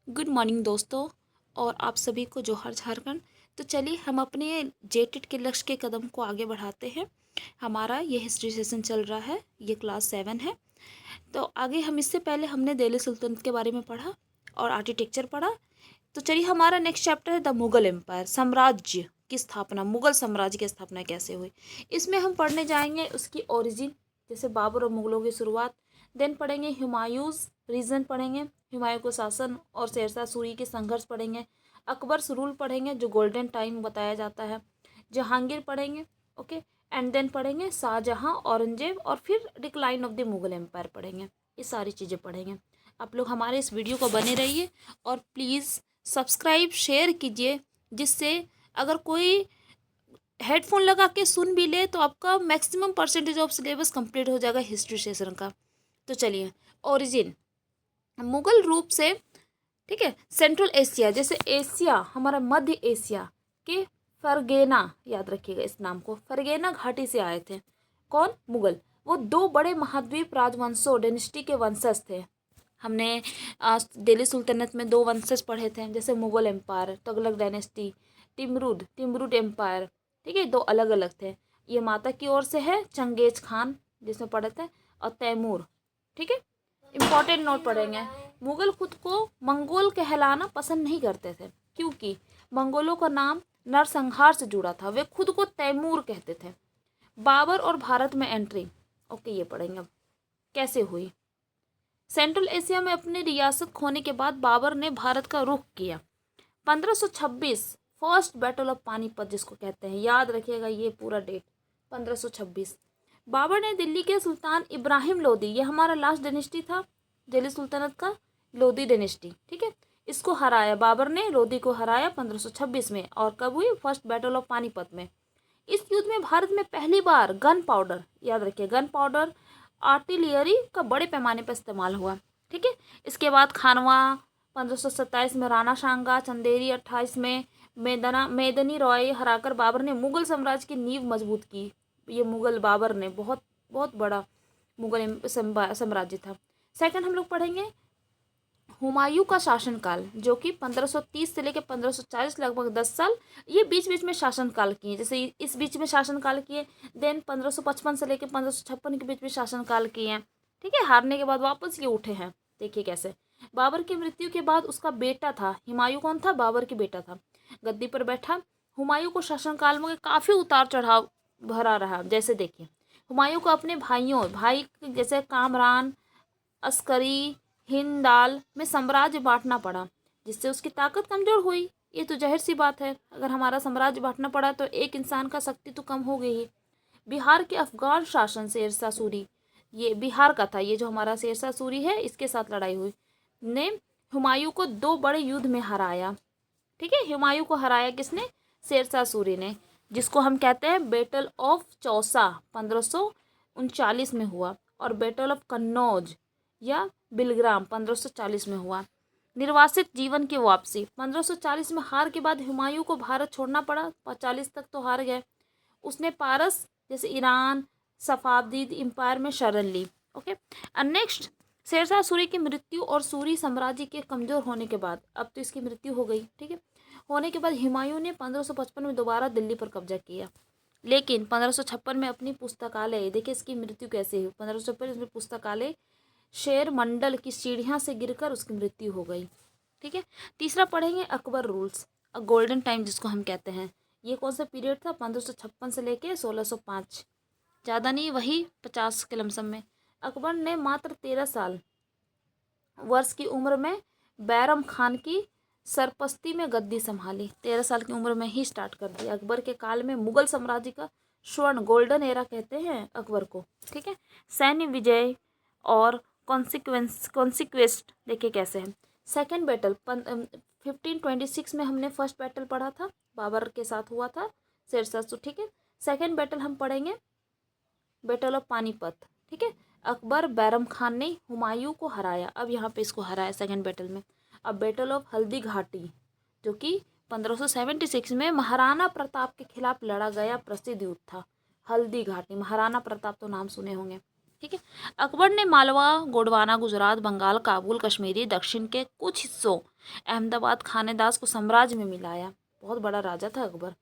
Good morning दोस्तों, और आप सभी को जोहर झारखंड। तो चलिए हम अपने जेटेट के लक्ष्य के कदम को आगे बढ़ाते हैं। हमारा ये हिस्ट्री सेशन चल रहा है, ये क्लास 7 है। तो आगे हम इससे पहले हमने दिल्ली सुल्तनत के बारे में पढ़ा और आर्किटेक्चर पढ़ा। तो चलिए हमारा नेक्स्ट चैप्टर है द मुगल एम्पायर, साम्राज्य की स्थापना, मुगल साम्राज्य की स्थापना कैसे हुई। इसमें हम पढ़ने जाएंगे उसकी ओरिजिन, जैसे बाबर और मुगलों की शुरुआत। देन पढ़ेंगे हुमायूंस रीजन, पढ़ेंगे हुमायूं को शासन और शेरशाह सूरी के संघर्ष पढ़ेंगे। अकबर रूल पढ़ेंगे जो गोल्डन टाइम बताया जाता है। जहांगीर पढ़ेंगे, ओके। एंड देन पढ़ेंगे शाहजहां, औरंगजेब, और फिर decline of the Mughal empire पढ़ेंगे। ये सारी चीज़ें पढ़ेंगे। आप लोग हमारे इस वीडियो को बने रहिए और प्लीज़ सब्सक्राइब शेयर कीजिए, जिससे अगर कोई हेडफोन लगा के सुन भी ले तो आपका maximum percentage of syllabus complete हो जाएगा हिस्ट्री सेशन का। तो चलिए, ओरिजिन मुगल रूप से, ठीक है, सेंट्रल एशिया, जैसे एशिया हमारा मध्य एशिया के फरगेना, याद रखिएगा इस नाम को, फरगेना घाटी से आए थे। कौन? मुगल। वो दो बड़े महाद्वीप राजवंशों डेनिस्टी के वंशज थे। हमने दिल्ली सुल्तनत में दो वंशज पढ़े थे, जैसे Mughal empire, Tughlaq dynasty, Timurid empire, ठीक है, दो अलग अलग थे। ये माता की ओर से है चंगेज खान, जिसमें पढ़े थे, और तैमूर, ठीक है। इंपॉर्टेंट नोट पढ़ेंगे। मुगल खुद को मंगोल कहलाना पसंद नहीं करते थे, क्योंकि मंगोलों का नाम नरसंहार से जुड़ा था। वे खुद को तैमूर कहते थे। बाबर और भारत में एंट्री, ओके, ये पढ़ेंगे अब कैसे हुई। सेंट्रल एशिया में अपनी रियासत खोने के बाद बाबर ने भारत का रुख किया। 1526 फर्स्ट बैटल ऑफ पानीपत जिसको कहते हैं, याद रखिएगा ये पूरा डेट, 1526। बाबर ने दिल्ली के सुल्तान इब्राहिम लोदी, ये हमारा लास्ट डायनेस्टी था दिल्ली सुल्तनत का, लोदी डायनेस्टी, ठीक है, इसको हराया। बाबर ने लोदी को हराया 1526 में। और कब हुई? फर्स्ट बैटल ऑफ पानीपत में। इस युद्ध में भारत में पहली बार गन पाउडर, याद रखिए गन पाउडर, आर्टिलरी का बड़े पैमाने पर इस्तेमाल हुआ, ठीक है। इसके बाद खानवा 1527 में, राणा सांगा, चंदेरी 28 में, मेदनी रॉय हराकर बाबर ने मुगल साम्राज्य की नींव मजबूत की। ये मुगल बाबर ने बहुत बहुत बड़ा मुगल साम्राज्य था। सेकंड हम लोग पढ़ेंगे हुमायूं का शासनकाल, जो कि 1530 से लेकर 1540, लगभग 10 साल ये बीच बीच में शासनकाल किए। जैसे इस बीच में शासनकाल किए, देन 1555 से लेकर 1556 के बीच में शासनकाल किए हैं, ठीक है। हारने के बाद वापस ये उठे हैं, देखिए कैसे। बाबर की मृत्यु के बाद उसका बेटा था हुमायूं, कौन था? बाबर की बेटा था, गद्दी पर बैठा। हुमायूं को शासनकाल में काफ़ी उतार चढ़ाव भरा रहा। जैसे देखिए, हुमायूं को अपने भाई जैसे कामरान, अस्करी, हिंदाल में साम्राज्य बांटना पड़ा, जिससे उसकी ताकत कमजोर हुई। ये तो जाहिर सी बात है, अगर हमारा साम्राज्य बांटना पड़ा तो एक इंसान का शक्ति तो कम हो गई ही। बिहार के अफगान शासन शेरशाह सूरी, ये बिहार का था, ये जो हमारा शेरशाह सूरी है इसके साथ लड़ाई हुई, ने हुमायूं को दो बड़े युद्ध में हराया, ठीक है। हुमायूं को हराया किसने? शेरशाह सूरी ने, जिसको हम कहते हैं बैटल ऑफ चौसा 1539 में हुआ, और बैटल ऑफ कन्नौज या बिलग्राम 1540 में हुआ। निर्वासित जीवन की वापसी 1540 में हार के बाद हुमायूं को भारत छोड़ना पड़ा। 40 तक तो हार गए। उसने पारस जैसे ईरान, सफाविद एम्पायर में शरण ली, okay. And next, Sher Shah Suri की मृत्यु और सूरी साम्राज्य के कमजोर होने के बाद, अब तो इसकी मृत्यु हो गई, ठीक है, होने के बाद हुमायूं ने 1555 में दोबारा दिल्ली पर कब्जा किया। लेकिन 1556 में अपनी पुस्तकालय, देखिए इसकी मृत्यु कैसे हुई, 1556 इसमें पुस्तकालय शेर मंडल की सीढ़ियाँ से गिरकर उसकी मृत्यु हो गई, ठीक है। तीसरा पढ़ेंगे अकबर रूल्स, गोल्डन टाइम जिसको हम कहते हैं। ये कौन सा पीरियड था? 1556 से लेके 1605, ज़्यादा नहीं, वही 50 के लमसम में। अकबर ने मात्र 13 साल वर्ष की उम्र में बैरम खान की सरपस्ती में गद्दी संभाली। 13 साल की उम्र में ही स्टार्ट कर दिया। अकबर के काल में मुगल साम्राज्य का स्वर्ण गोल्डन एरा कहते हैं अकबर को, ठीक है। सैन्य विजय और कॉन्सिक्वेस्ट देखिए कैसे है। सेकेंड बैटल 1526 में हमने फर्स्ट बैटल पढ़ा था, बाबर के साथ हुआ था शेरशाह, ठीक है। सेकेंड बैटल हम पढ़ेंगे बैटल ऑफ पानीपत, ठीक है। अकबर बैरम खान ने हुमायूं को हराया, अब यहाँ पे इसको हराया सेकेंड बैटल में। अब बैटल ऑफ हल्दी घाटी, जो कि 1576 में महाराणा प्रताप के खिलाफ लड़ा गया प्रसिद्ध युद्ध था। हल्दी घाटी, महाराणा प्रताप तो नाम सुने होंगे। ठीक है। अकबर ने मालवा, गोंडवाना, गुजरात, बंगाल, काबुल, कश्मीरी, दक्षिण के कुछ हिस्सों, अहमदाबाद, खानेदास को साम्राज्य में मिलाया। बहुत बड़ा राजा था अकबर।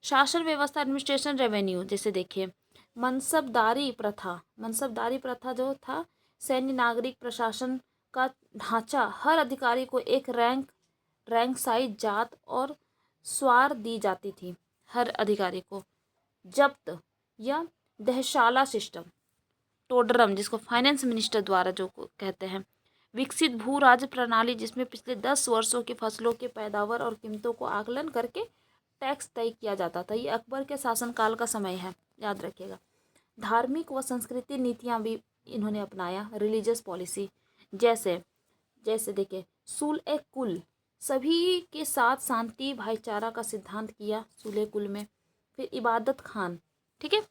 शासन व्यवस्था, एडमिनिस्ट्रेशन, रेवेन्यू, जैसे देखिए मनसबदारी प्रथा जो था, सैन्य, नागरिक प्रशासन का ढांचा, हर अधिकारी को एक रैंक साइज, जात और स्वार दी जाती थी हर अधिकारी को। जब्त या दहशाला सिस्टम, टोडरम जिसको फाइनेंस मिनिस्टर द्वारा जो कहते हैं, विकसित भू राज्य प्रणाली जिसमें पिछले 10 वर्षों की फसलों के पैदावार और कीमतों को आकलन करके टैक्स तय किया जाता था। ये अकबर के शासनकाल का समय है, याद रखिएगा। धार्मिक व संस्कृति नीतियाँ भी इन्होंने अपनाया, रिलीजियस पॉलिसी, जैसे जैसे देखिए सूल ए कुल, सभी के साथ शांति भाईचारा का सिद्धांत किया सूले कुल में। फिर इबादत खान, ठीक है,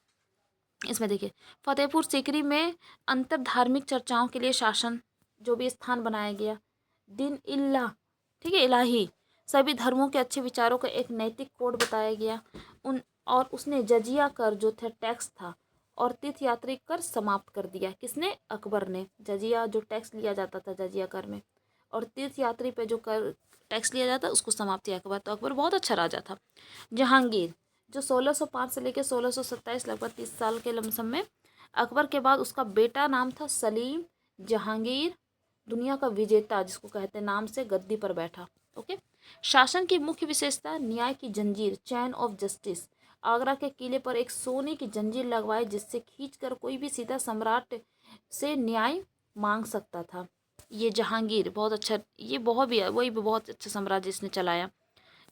इसमें देखिए फतेहपुर सीकरी में अंतर धार्मिक चर्चाओं के लिए शासन जो भी स्थान बनाया गया। दिन इल्लाह, ठीक है, इलाही, सभी धर्मों के अच्छे विचारों का एक नैतिक कोड बताया गया। और उसने जजिया कर जो था टैक्स था और तीर्थ यात्री कर समाप्त कर दिया। किसने? अकबर ने। जजिया जो टैक्स लिया जाता था जजिया कर में, और तीर्थ यात्री पे जो कर टैक्स लिया जाता उसको समाप्त किया अकबर। तो अकबर बहुत अच्छा राजा था। जहांगीर जो 1605 से लेकर 1627, लगभग 30 साल के लमसम में। अकबर के बाद उसका बेटा नाम था सलीम। जहांगीर दुनिया का विजेता जिसको कहते नाम से गद्दी पर बैठा। ओके। शासन की मुख्य विशेषता, न्याय की जंजीर, चैन ऑफ जस्टिस। आगरा के किले पर एक सोने की जंजीर लगवाई जिससे खींचकर कोई भी सीधा सम्राट से न्याय मांग सकता था। ये जहांगीर बहुत अच्छा, ये बहुत भी वही बहुत अच्छा साम्राज्य इसने चलाया,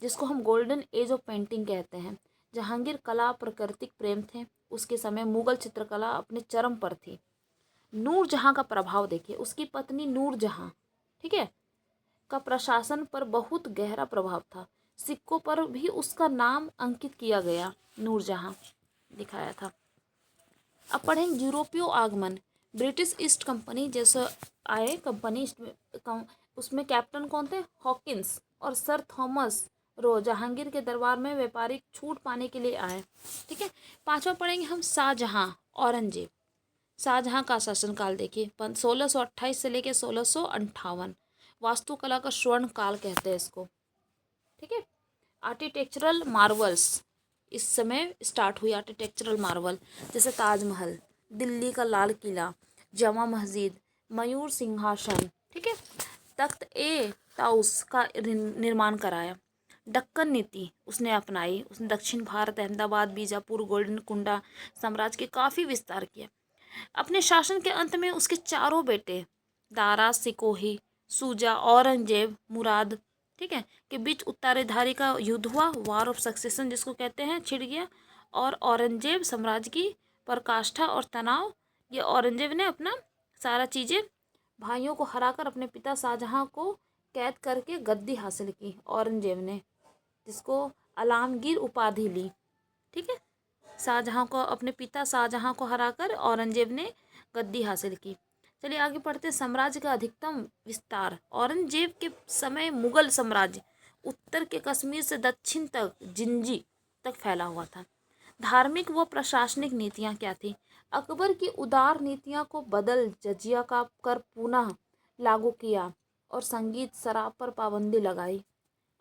जिसको हम गोल्डन एज ऑफ पेंटिंग कहते हैं। जहांगीर कला प्राकृतिक प्रेम थे। उसके समय मुगल चित्रकला अपने चरम पर थी। नूर जहां का प्रभाव देखिए, उसकी पत्नी नूर जहां, ठीक है, का प्रशासन पर बहुत गहरा प्रभाव था। सिक्कों पर भी उसका नाम अंकित किया गया, नूर जहां दिखाया था। अब पढ़ेंगे यूरोपीय आगमन। ब्रिटिश ईस्ट कंपनी जैसे आए, कंपनी उसमें कैप्टन कौन थे? हॉकिंस और सर थॉमस रो जहांगीर के दरबार में व्यापारिक छूट पाने के लिए आए। ठीक है। पांचवा पढ़ेंगे हम शाहजहां, औरंगजेब। शाहजहां का शासनकाल देखिए 1628 से लेकर 1658। वास्तुकला का स्वर्ण काल कहते हैं इसको। ठीक है। आर्किटेक्चरल मार्वल्स इस समय स्टार्ट हुई। आर्किटेक्चरल मार्वल जैसे ताजमहल, दिल्ली का लाल किला, जमा मस्जिद, मयूर सिंहासन, ठीक है, तख्त ए ताउस का निर्माण कराया। दक्कन नीति उसने अपनाई। उसने दक्षिण भारत, अहमदाबाद, बीजापुर, गोल्डन कुंडा साम्राज्य के काफ़ी विस्तार किया। अपने शासन के अंत में उसके चारों बेटे दारा सिकोही, सूजा, औरंगजेब, मुराद, ठीक है, के बीच उत्तराधिकारी का युद्ध हुआ। वार ऑफ सक्सेशन जिसको कहते हैं छिड़ गया। और औरंगजेब साम्राज्य की पराकाष्ठा और तनाव, ये औरंगजेब ने अपना सारा चीज़ें भाइयों को हराकर अपने पिता शाहजहां को कैद करके गद्दी हासिल की औरंगजेब ने, जिसको आलमगीर उपाधि ली। ठीक है। शाहजहां को, अपने पिता शाहजहां को हराकर औरंगजेब ने गद्दी हासिल की। चलिए आगे पढ़ते हैं। साम्राज्य का अधिकतम विस्तार। औरंगजेब के समय मुगल साम्राज्य उत्तर के कश्मीर से दक्षिण तक जिंजी तक फैला हुआ था। धार्मिक व प्रशासनिक नीतियां क्या थी? अकबर की उदार नीतियां को बदल जजिया का कर पुनः लागू किया और संगीत शराब पर पाबंदी लगाई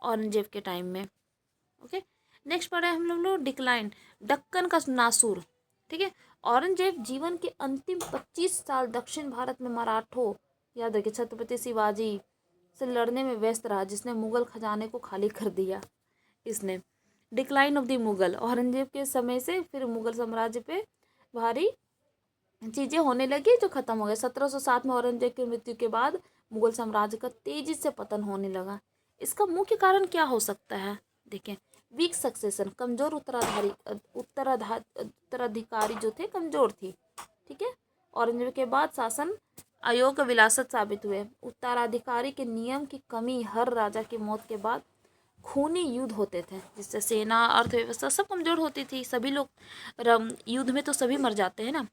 औरंगजेब के टाइम में। ओके। नेक्स्ट पढ़े हम लोग डिक्लाइन, दक्कन का नासूर। ठीक है। औरंगजेब जीवन के अंतिम 25 साल दक्षिण भारत में मराठों, याद रखिए, छत्रपति शिवाजी से लड़ने में व्यस्त रहा, जिसने मुगल खजाने को खाली कर दिया। इसने decline of the Mughal, Aurangzeb के समय से फिर मुगल साम्राज्य पे भारी चीज़ें होने लगी जो ख़त्म हो गए। 1707 में औरंगजेब की मृत्यु के बाद मुगल साम्राज्य का तेजी से पतन होने लगा। इसका मुख्य कारण क्या हो सकता है? देखें, वीक सक्सेशन, कमजोर उत्तराधिकारी जो थे कमजोर थी। ठीक है। औरंगजेब के बाद शासन अयोग्य विलासत साबित हुए। उत्तराधिकारी के नियम की कमी, हर राजा की मौत के बाद खूनी युद्ध होते थे जिससे सेना, अर्थव्यवस्था सब कमजोर होती थी। सभी लोग युद्ध में तो सभी मर जाते हैं ना।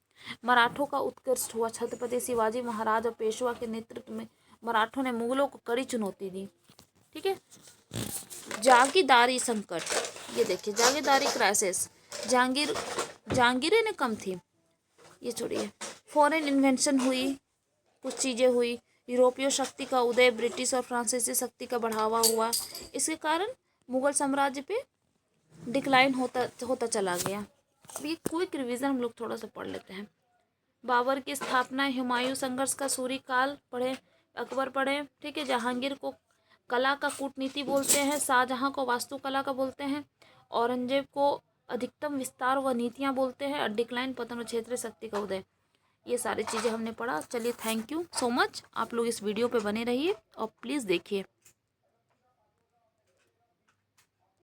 मराठों का उत्कृष्ट हुआ। छत्रपति शिवाजी महाराज और पेशवा के नेतृत्व में मराठों ने मुगलों को कड़ी चुनौती दी। ठीक है। जागीरदारी संकट, ये देखिए जागीरदारी क्राइसिस। जहांगीरें ने कम थी, ये छोड़िए। फॉरेन इन्वेंशन हुई, कुछ चीज़ें हुई, यूरोपीय शक्ति का उदय, ब्रिटिश और फ्रांसीसी शक्ति का बढ़ावा हुआ, इसके कारण मुगल साम्राज्य पे डिक्लाइन होता होता चला गया। अब ये क्विक रिवीजन हम लोग थोड़ा सा पढ़ लेते हैं। बाबर की स्थापना, हुमायूं संघर्ष का सूरी काल पढ़े, अकबर पढ़े, ठीक है। जहांगीर को कला का कूटनीति बोलते हैं, शाहजहां को वास्तुकला का बोलते हैं, औरंगजेब को अधिकतम विस्तार व नीतियां बोलते हैं, और डिक्लाइन पतन और क्षेत्रीय शक्ति का उदय। ये सारी चीज़ें हमने पढ़ा। चलिए, थैंक यू सो मच। आप लोग इस वीडियो पे बने रहिए और प्लीज़ देखिए।